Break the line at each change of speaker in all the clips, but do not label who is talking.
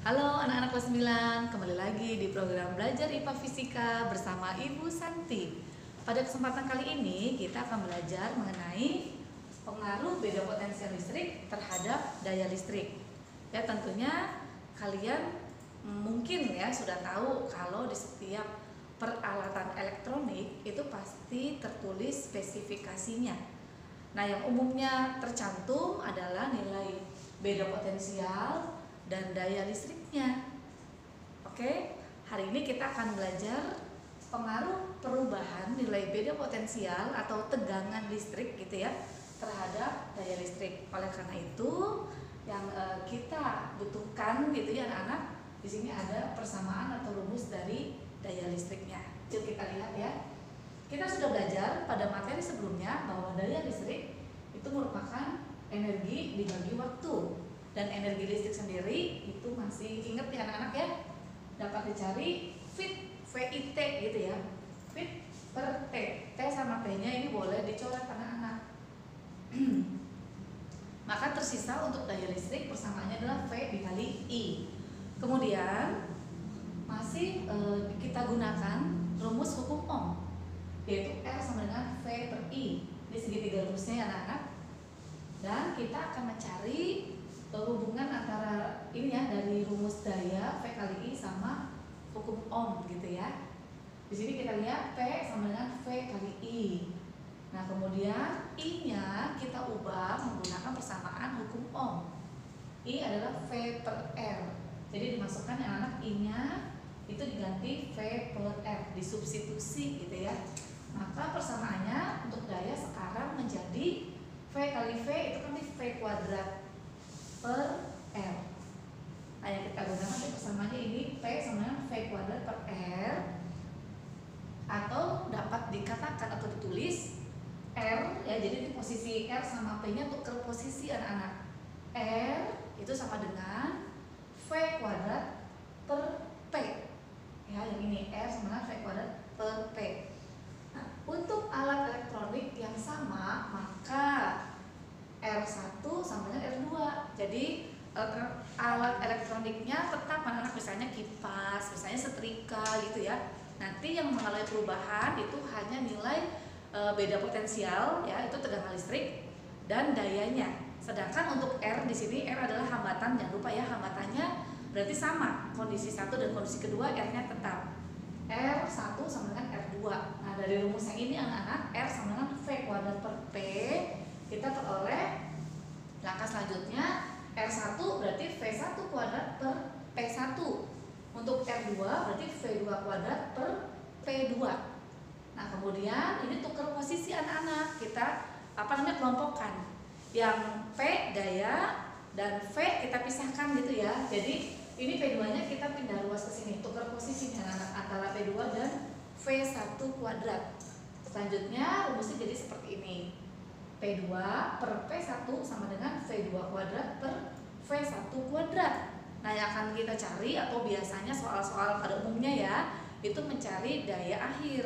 Halo anak-anak kelas 9, kembali lagi di program Belajar IPA Fisika bersama Ibu Santi. Pada kesempatan kali ini kita akan belajar mengenai pengaruh beda potensial listrik terhadap daya listrik. Ya, tentunya kalian mungkin ya sudah tahu kalau di setiap peralatan elektronik itu pasti tertulis spesifikasinya. Nah, yang umumnya tercantum adalah nilai beda potensial dan daya listriknya. Oke, hari ini kita akan belajar pengaruh perubahan nilai beda potensial atau tegangan listrik gitu ya terhadap daya listrik. Oleh karena itu, yang kita butuhkan gitu ya anak-anak, di sini ada persamaan atau rumus dari daya listriknya. Yuk kita lihat ya. Kita sudah belajar pada materi sebelumnya bahwa daya listrik itu merupakan energi dibagi waktu. Dan energi listrik sendiri itu masih ingat ya anak-anak ya, dapat dicari VIT gitu ya, fit per T. T sama T nya ini boleh dicoret anak-anak. Maka tersisa untuk daya listrik persamaannya adalah V dikali I. Kemudian masih kita gunakan rumus hukum Ohm, yaitu R sama dengan V per I. Di segitiga rumusnya ya anak-anak. Dan kita akan mencari hubungan antara ini ya dari rumus daya V kali I sama hukum Ohm gitu ya. Di sini kita lihat P sama dengan V kali I. Nah, kemudian I-nya kita ubah menggunakan persamaan hukum Ohm. I adalah V per R. Jadi dimasukkan yang anak I-nya itu diganti V per R, disubstitusi gitu ya. Maka persamaannya untuk daya sekarang menjadi V kali V itu kan V kuadrat per R. Nah, yang kita gunakan persamaannya ini P sama dengan V kuadrat per R, atau dapat dikatakan atau ditulis R ya, jadi di posisi R sama P nya tukar posisi anak-anak. R itu sama dengan V kuadrat per P ya, yang ini R sama dengan V kuadrat per P. Nah, untuk alat elektronik yang sama maka R1 sama dengan R2. Jadi alat elektroniknya tetap anak-anak, misalnya kipas, misalnya setrika gitu ya. Nanti yang mengalami perubahan itu hanya nilai beda potensial ya, itu tegangan listrik dan dayanya. Sedangkan untuk R di sini, R adalah hambatan, jangan lupa ya hambatannya berarti sama. Kondisi 1 dan kondisi kedua R-nya tetap. R1 sama dengan R2. Nah, dari rumus yang ini anak-anak, R sama dengan V kuadrat per P, kita peroleh langkah selanjutnya R1 berarti V1 kuadrat per P1. Untuk R2 berarti V2 kuadrat per P2. Nah, kemudian ini tukar posisi anak-anak, kita kelompokkan. Yang P daya dan V kita pisahkan gitu ya. Jadi ini P2 nya kita pindah ruas ke sini, tukar posisi anak-anak antara P2 dan V1 kuadrat. Selanjutnya rumusnya jadi seperti ini. P2 per P1 sama dengan V2 kuadrat per V1 kuadrat. Nah, yang akan kita cari atau biasanya soal-soal pada umumnya ya, itu mencari daya akhir,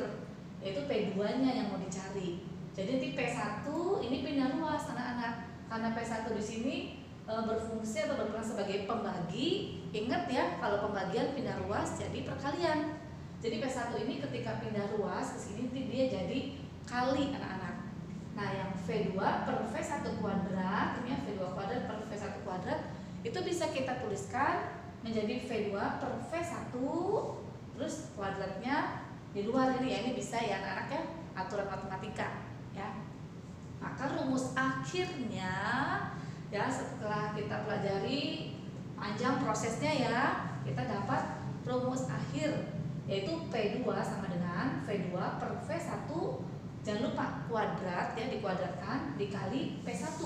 yaitu P2 nya yang mau dicari. Jadi di P1 ini pindah ruas anak-anak, karena P1 di sini berfungsi atau berperan sebagai pembagi. Ingat ya, kalau pembagian pindah ruas jadi perkalian. Jadi P1 ini ketika pindah ruas ke sini dia jadi kali anak-anak. Nah, yang V2 per V1 kuadrat, ini V2 kuadrat per V1 kuadrat, itu bisa kita tuliskan menjadi V2 per V1, terus kuadratnya di luar ini ya, ini bisa ya anak-anak ya, aturan matematika ya. Maka rumus akhirnya ya, setelah kita pelajari panjang prosesnya ya, kita dapat rumus akhir, yaitu P2 sama dengan V2 per V1, jangan lupa kuadrat ya, dikuadratkan dikali P1.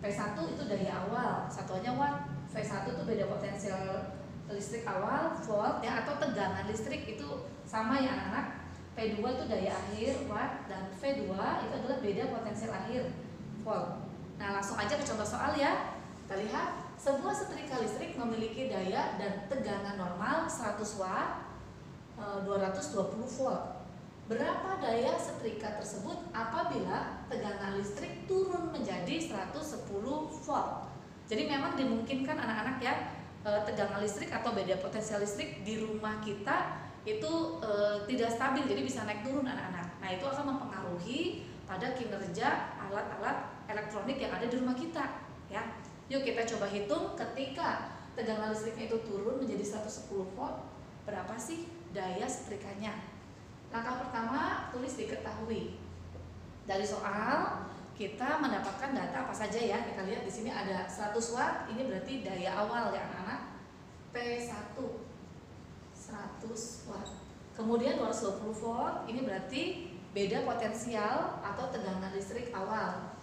P1 itu daya awal, satuannya watt. V1 itu beda potensial listrik awal, volt ya, atau tegangan listrik itu sama ya anak-anak. P2 itu daya akhir, watt, dan V2 itu adalah beda potensial akhir, volt. Nah, langsung aja ke contoh soal ya. Kita lihat, sebuah setrika listrik memiliki daya dan tegangan normal 100 watt, 220 volt. Berapa daya setrika tersebut apabila tegangan listrik turun menjadi 110 volt? Jadi memang dimungkinkan anak-anak ya, tegangan listrik atau beda potensial listrik di rumah kita itu tidak stabil, jadi bisa naik turun anak-anak. Nah, itu akan mempengaruhi pada kinerja alat-alat elektronik yang ada di rumah kita, ya. Yuk kita coba hitung ketika tegangan listriknya itu turun menjadi 110 volt, berapa sih daya setrikanya? Langkah pertama, tulis diketahui. Dari soal kita mendapatkan data apa saja ya? Kita lihat di sini ada 100 watt, ini berarti daya awal ya anak-anak. P1 100 watt. Kemudian 220 volt, ini berarti beda potensial atau tegangan listrik awal.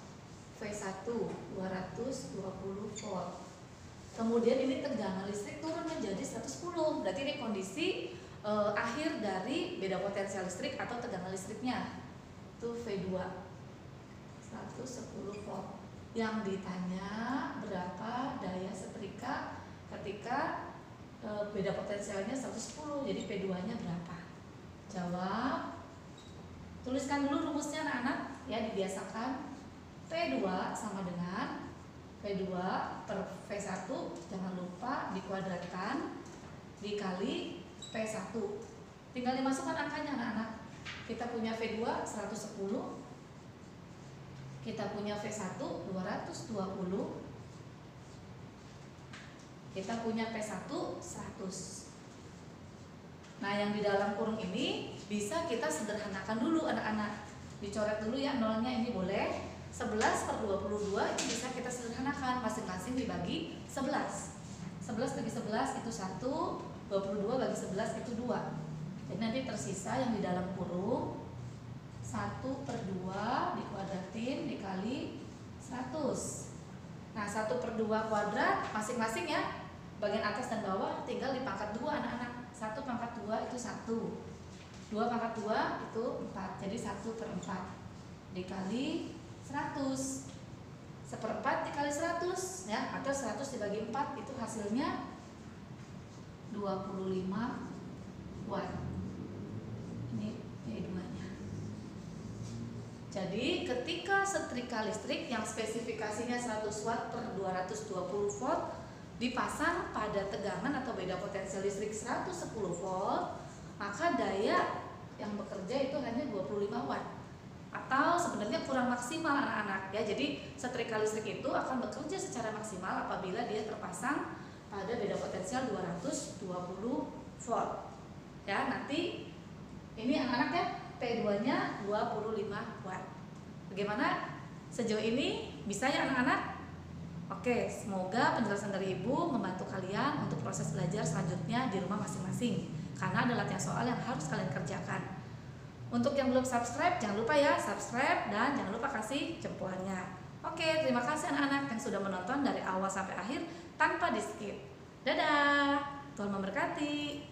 V1 220 volt. Kemudian ini tegangan listrik turun menjadi 110. Berarti ini kondisi akhir dari beda potensial listrik atau tegangan listriknya. Itu V2 110 volt. Yang ditanya berapa daya setrika ketika beda potensialnya 110, jadi P2 nya berapa? Jawab. Tuliskan dulu rumusnya anak-anak ya, dibiasakan. P2 sama dengan P2 per V1, jangan lupa dikuadratkan, dikali P1. Tinggal dimasukkan angkanya anak-anak. Kita punya V2 110, kita punya V1 220, kita punya P1 100. Nah, yang di dalam kurung ini bisa kita sederhanakan dulu anak-anak. Dicoret dulu ya nolnya, ini boleh. 11 per 22 itu bisa kita sederhanakan, masing-masing dibagi 11. 11 bagi 11 itu 1, 22 bagi 11 itu 2. Jadi nanti tersisa yang di dalam kurung 1 per 2 dikuadratin dikali 100. Nah, 1 per 2 kuadrat masing-masing ya, bagian atas dan bawah tinggal dipangkat 2 anak-anak. 1 pangkat 2 itu 1, 2 pangkat 2 itu 4, jadi 1 per 4 dikali 100. 1/4 dikali 100 ya, atau 100 dibagi 4 itu hasilnya 25 watt. Ini P2-nya. Jadi ketika setrika listrik yang spesifikasinya 100 watt per 220 volt dipasang pada tegangan atau beda potensial listrik 110 volt, maka daya yang bekerja itu hanya 25 watt. Atau sebenarnya kurang maksimal anak-anak ya. Jadi setrika listrik itu akan bekerja secara maksimal apabila dia terpasang pada beda potensial 220 volt. Ya, nanti ini anak-anak ya, P2-nya 25 watt. Bagaimana sejauh ini? Bisa ya anak-anak? Oke, semoga penjelasan dari Ibu membantu kalian untuk proses belajar selanjutnya di rumah masing-masing, karena ada latihan soal yang harus kalian kerjakan. Untuk yang belum subscribe, jangan lupa ya subscribe dan jangan lupa kasih jempolnya. Oke, terima kasih anak-anak yang sudah menonton dari awal sampai akhir tanpa di skip. Dadah, Tuhan memberkati.